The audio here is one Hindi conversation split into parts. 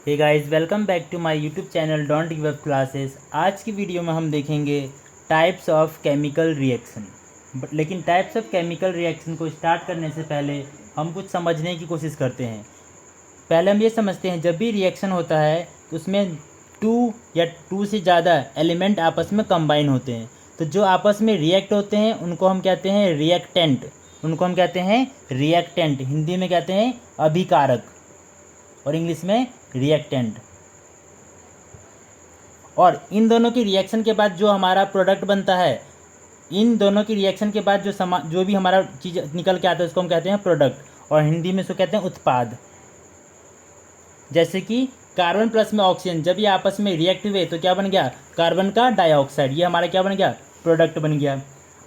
Hey guys, welcome back to my YouTube channel don't give up classes. आज की वीडियो में हम देखेंगे टाइप्स ऑफ केमिकल रिएक्शन। लेकिन टाइप्स ऑफ केमिकल रिएक्शन को स्टार्ट करने से पहले हम कुछ समझने की कोशिश करते हैं। पहले हम ये समझते हैं, जब भी रिएक्शन होता है तो उसमें टू या टू से ज़्यादा एलिमेंट आपस में कंबाइन होते हैं। तो जो आपस में रिएक्ट होते हैं उनको हम कहते हैं रिएक्टेंट। उनको हम कहते हैं रिएक्टेंट, हिंदी में कहते हैं अभिकारक और इंग्लिश में रिएक्टेंट। और इन दोनों की रिएक्शन के बाद जो हमारा प्रोडक्ट बनता है, इन दोनों की रिएक्शन के बाद जो भी हमारा चीज़ निकल के आता है उसको हम कहते हैं प्रोडक्ट, और हिंदी में उसको कहते हैं उत्पाद। जैसे कि कार्बन प्लस में ऑक्सीजन, जब ये आपस में रिएक्ट हुए तो क्या बन गया, कार्बन का डाइऑक्साइड। ये हमारा क्या बन गया, प्रोडक्ट बन गया।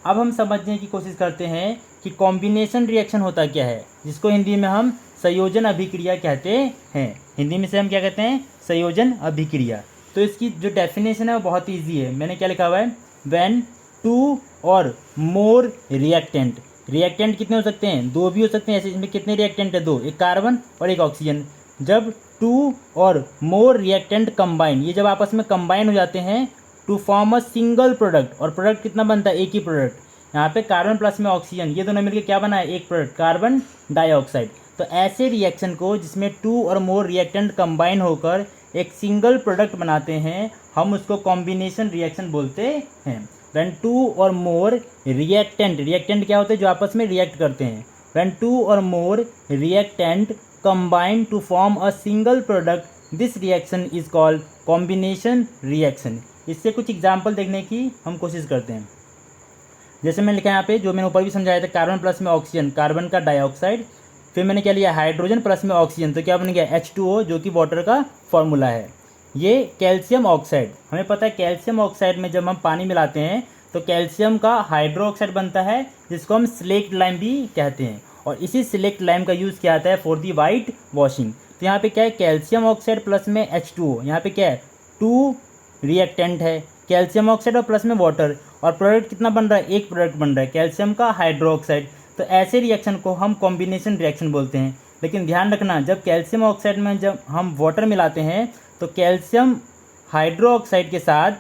अब हम समझने की कोशिश करते हैं कि कॉम्बिनेशन रिएक्शन होता क्या है, जिसको हिंदी में हम संयोजन अभिक्रिया कहते हैं। हिंदी में से हम क्या कहते हैं, संयोजन अभिक्रिया। तो इसकी जो डेफिनेशन है वो बहुत ईजी है। मैंने क्या लिखा हुआ है, व्हेन टू और मोर रिएक्टेंट। रिएक्टेंट कितने हो सकते हैं, दो भी हो सकते हैं। ऐसे इसमें कितने रिएक्टेंट है, दो, एक कार्बन और एक ऑक्सीजन। जब टू और मोर रिएक्टेंट कंबाइन, ये जब आपस में कंबाइन हो जाते हैं to form a single product, और प्रोडक्ट कितना बनता है, एक ही प्रोडक्ट। यहाँ पे कार्बन प्लस में ऑक्सीजन, ये दोनों मिलकर क्या बना है, एक प्रोडक्ट, कार्बन डाइऑक्साइड। तो ऐसे रिएक्शन को जिसमें टू और मोर रिएक्टेंट कंबाइन होकर एक सिंगल प्रोडक्ट बनाते हैं, हम उसको कॉम्बिनेशन रिएक्शन बोलते हैं। व्हेन टू और मोर रिएक्टेंट, रिएक्टेंट क्या होते हैं, जो आपस में रिएक्ट करते हैं। व्हेन टू और more reactant combine to form a single product, this reaction is called combination reaction. इससे कुछ एग्जाम्पल देखने की हम कोशिश करते हैं। जैसे मैंने लिखा है यहाँ पे, जो मैंने ऊपर भी समझाया था, कार्बन प्लस में ऑक्सीजन, कार्बन का डाइऑक्साइड। फिर मैंने क्या लिया, हाइड्रोजन प्लस में ऑक्सीजन, तो क्या बन गया, H2O, जो कि वाटर का फॉर्मूला है। ये कैल्शियम ऑक्साइड, हमें पता है कैल्शियम ऑक्साइड में जब हम पानी मिलाते हैं तो कैल्शियम का हाइड्रोक्साइड बनता है, जिसको हम स्लेक्ट लाइम भी कहते हैं। और इसी स्लेक्ट लाइम का यूज़ किया जाता है फॉर दी वाइट वॉशिंग। तो यहाँ पे क्या है, कैल्शियम ऑक्साइड प्लस में H2O, यहाँ पे क्या है, टू रिएक्टेंट है, कैल्शियम ऑक्साइड और प्लस में वाटर, और प्रोडक्ट कितना बन रहा है, एक प्रोडक्ट बन रहा है, कैल्शियम का हाइड्रोक्साइड। तो ऐसे रिएक्शन को हम कॉम्बिनेशन रिएक्शन बोलते हैं। लेकिन ध्यान रखना, जब कैल्शियम ऑक्साइड में जब हम वाटर मिलाते हैं तो कैल्शियम हाइड्रोक्साइड के साथ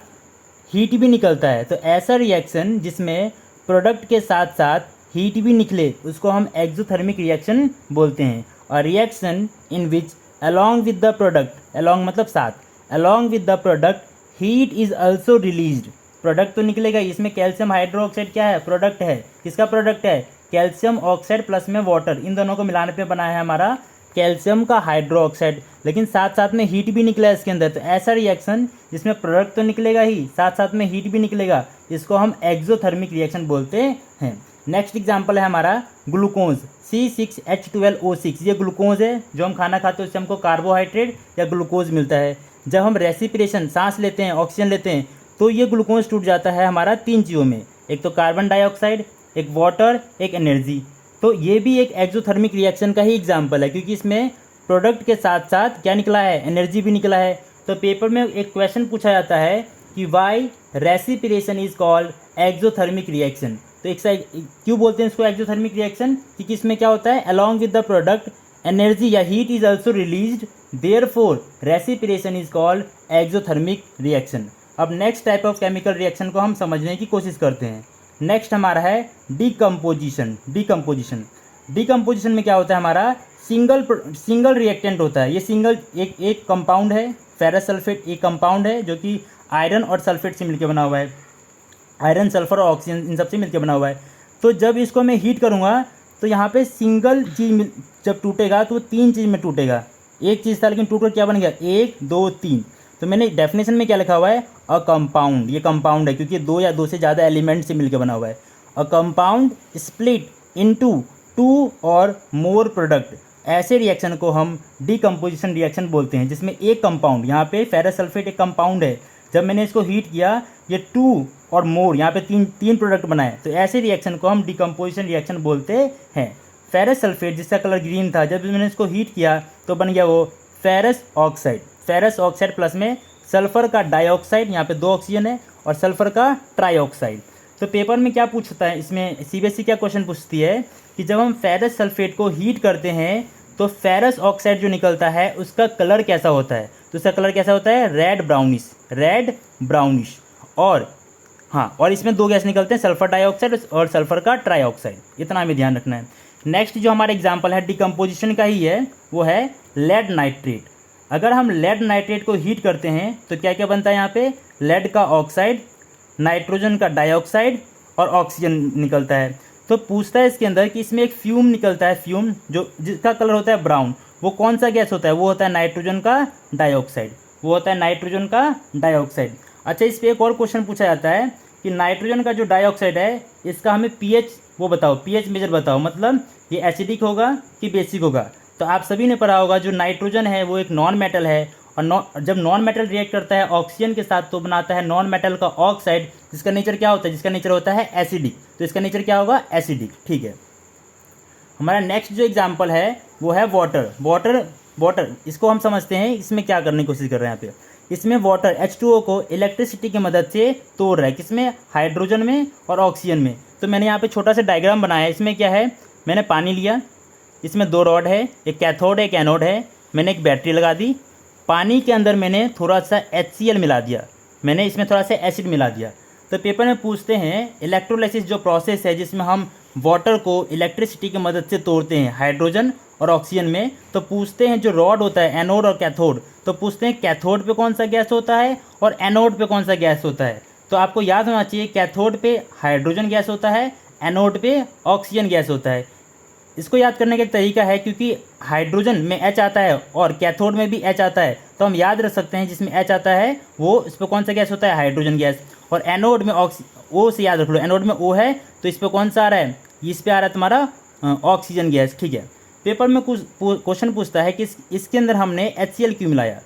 हीट भी निकलता है। तो ऐसा रिएक्शन जिसमें प्रोडक्ट के साथ साथ हीट भी निकले उसको हम एक्सोथर्मिक रिएक्शन बोलते हैं। और reaction in which along with the product, along मतलब साथ, along with the product heat is also released. Product तो निकलेगा, इसमें कैल्शियम हाइड्रोक्साइड क्या है, प्रोडक्ट है। किसका प्रोडक्ट है, कैल्शियम ऑक्साइड प्लस में वाटर, इन दोनों को मिलाने पे बना है हमारा कैल्शियम का हाइड्रोक्साइड। लेकिन साथ साथ में हीट भी निकला है इसके अंदर। तो ऐसा रिएक्शन जिसमें प्रोडक्ट तो निकलेगा ही, साथ साथ में हीट भी निकलेगा, इसको हम एक्सोथर्मिक रिएक्शन बोलते हैं। नेक्स्ट एग्जाम्पल है हमारा ग्लूकोज, C6H12O6। ये ग्लूकोज है, जो हम खाना खाते हैं उससे हमको कार्बोहाइड्रेट या ग्लूकोज मिलता है। जब हम रेस्पिरेशन, सांस लेते हैं, ऑक्सीजन लेते हैं, तो ये ग्लूकोज टूट जाता है हमारा तीन चीज़ों में, एक तो कार्बन डाइऑक्साइड, एक वाटर, एक एनर्जी। तो ये भी एक एक्सोथर्मिक रिएक्शन का ही एग्जाम्पल है, क्योंकि इसमें प्रोडक्ट के साथ साथ क्या निकला है, एनर्जी भी निकला है। तो पेपर में एक क्वेश्चन पूछा जाता है कि why respiration is called exothermic reaction. तो एक साइड क्यों बोलते हैं इसको एक्सोथर्मिक रिएक्शन, क्योंकि इसमें क्या होता है, along with the product energy या heat is also released, therefore respiration is called exothermic reaction. अब next type of chemical reaction को हम समझने की कोशिश करते हैं। नेक्स्ट हमारा है डीकम्पोजिशन। डीकम्पोजिशन में क्या होता है, हमारा सिंगल रिएक्टेंट होता है। ये सिंगल एक कंपाउंड है, फेरस सल्फेट एक कंपाउंड है, जो कि आयरन और सल्फेट से मिलकर बना हुआ है, आयरन, सल्फर और ऑक्सीजन, इन सबसे मिलकर बना हुआ है। तो जब इसको मैं हीट करूँगा तो यहाँ पे सिंगल चीज़ जब टूटेगा तो तीन चीज़ में टूटेगा। एक चीज़ था लेकिन टूट क्या बन गया, एक, दो, तीन। तो मैंने डेफिनेशन में क्या लिखा हुआ है, अ कंपाउंड, ये कंपाउंड है क्योंकि दो या दो से ज़्यादा एलिमेंट से मिलकर बना हुआ है। A compound split into two और मोर प्रोडक्ट, ऐसे रिएक्शन को हम डीकम्पोजिशन रिएक्शन बोलते हैं, जिसमें एक कंपाउंड, यहाँ पे फेरस सल्फेट एक कंपाउंड है, जब मैंने इसको हीट किया ये टू और मोर, यहाँ पे तीन प्रोडक्ट बनाए। तो ऐसे रिएक्शन को हम डीकम्पोजिशन रिएक्शन बोलते हैं। फेरस सल्फेट जिसका कलर ग्रीन था, जब मैंने इसको हीट किया तो बन गया वो ferrous oxide. Ferrous oxide plus में सल्फर का डाइऑक्साइड, यहाँ पे दो ऑक्सीजन है, और सल्फर का ट्राइऑक्साइड। तो पेपर में क्या पूछता है, इसमें CBSE क्या क्वेश्चन पूछती है कि जब हम फेरस सल्फेट को हीट करते हैं तो फेरस ऑक्साइड जो निकलता है उसका कलर कैसा होता है, तो उसका कलर कैसा होता है, रेड ब्राउनिश। और हाँ, और इसमें दो गैस निकलते हैं, सल्फर डाइऑक्साइड और सल्फर का ट्राइऑक्साइड, इतना हमें ध्यान रखना है। नेक्स्ट जो हमारा एग्जाम्पल है डिकम्पोजिशन का ही है, वो है लेड नाइट्रेट। अगर हम लेड नाइट्रेट को हीट करते हैं तो क्या क्या बनता है यहाँ पे, लेड का ऑक्साइड, नाइट्रोजन का डाइऑक्साइड और ऑक्सीजन निकलता है। तो पूछता है इसके अंदर कि इसमें एक फ्यूम निकलता है, फ्यूम जो जिसका कलर होता है ब्राउन, वो कौन सा गैस होता है, वो होता है नाइट्रोजन का डाइऑक्साइड, अच्छा, इस पर एक और क्वेश्चन पूछा जाता है कि नाइट्रोजन का जो डाइऑक्साइड है इसका हमें पीएच वो बताओ, पीएच मेजर बताओ, मतलब ये एसिडिक होगा कि बेसिक होगा। तो आप सभी ने पढ़ा होगा जो नाइट्रोजन है वो एक नॉन मेटल है, और जब नॉन मेटल रिएक्ट करता है ऑक्सीजन के साथ तो बनाता है नॉन मेटल का ऑक्साइड, जिसका नेचर क्या होता है, जिसका नेचर होता है एसिडिक। तो इसका नेचर क्या होगा, एसिडिक। ठीक है, हमारा नेक्स्ट जो एग्जाम्पल है वो है वाटर। इसको हम समझते हैं इसमें क्या करने की कोशिश कर रहे हैं यहाँ पे। इसमें वाटर H2O को इलेक्ट्रिसिटी की मदद से तोड़ रहा है, किसमें, हाइड्रोजन में और ऑक्सीजन में। तो मैंने यहाँ पे छोटा सा डायग्राम बनाया है। इसमें क्या है, मैंने पानी लिया, इसमें दो रॉड है, एक कैथोड है एक एनोड है, मैंने एक बैटरी लगा दी, पानी के अंदर मैंने थोड़ा सा HCl मिला दिया, मैंने इसमें थोड़ा सा एसिड मिला दिया। तो पेपर में पूछते हैं इलेक्ट्रोलाइसिस जो प्रोसेस है जिसमें हम वाटर को इलेक्ट्रिसिटी की मदद से तोड़ते हैं हाइड्रोजन और ऑक्सीजन में, तो पूछते हैं जो रॉड होता है एनोड और कैथोड, तो पूछते हैं कैथोड पे कौन सा गैस होता है और एनोड पे कौन सा गैस होता है। तो आपको याद होना चाहिए कैथोड पे हाइड्रोजन गैस होता है, एनोड पे ऑक्सीजन गैस होता है। इसको याद करने का एक तरीका है, क्योंकि हाइड्रोजन में H आता है और कैथोड में भी H आता है, तो हम याद रख सकते हैं जिसमें H आता है वो इस पर कौन सा गैस होता है, हाइड्रोजन गैस। और एनोड में O से याद रख लो, एनोड में O है तो इस पर कौन सा आ रहा है, इस पर आ रहा है तुम्हारा ऑक्सीजन गैस। ठीक है, पेपर में कुछ क्वेश्चन पूछता है कि इसके अंदर हमने HCl क्यों मिलाया,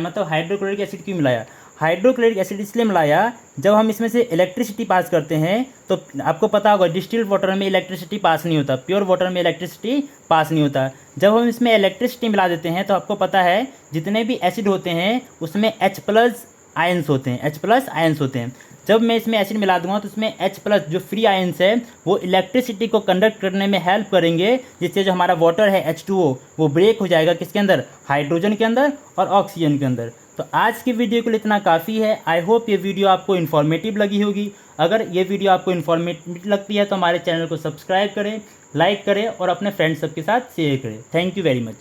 मतलब हाइड्रोक्लोरिक एसिड क्यों मिलाया। हाइड्रोक्लोरिक एसिड इसलिए मिलाया, जब हम इसमें से इलेक्ट्रिसिटी पास करते हैं तो आपको पता होगा डिस्टिल्ड वाटर में इलेक्ट्रिसिटी पास नहीं होता, प्योर वाटर में इलेक्ट्रिसिटी पास नहीं होता। जब हम इसमें इलेक्ट्रिसिटी मिला देते हैं तो आपको पता है जितने भी एसिड होते हैं उसमें H+ आयंस होते हैं। जब मैं इसमें एसिड मिला दूंगा तो उसमें H+ जो फ्री आयंस है वो इलेक्ट्रिसिटी को कंडक्ट करने में हेल्प करेंगे, जिससे जो हमारा वाटर है H2O वो ब्रेक हो जाएगा किसके अंदर, हाइड्रोजन के अंदर और ऑक्सीजन के अंदर। तो आज की वीडियो के लिए इतना काफ़ी है। आई होप ये वीडियो आपको इन्फॉर्मेटिव लगी होगी। अगर ये वीडियो आपको इन्फॉर्मेटिव लगती है तो हमारे चैनल को सब्सक्राइब करें, लाइक करें और अपने फ्रेंड्स सबके साथ शेयर करें। Thank you very much.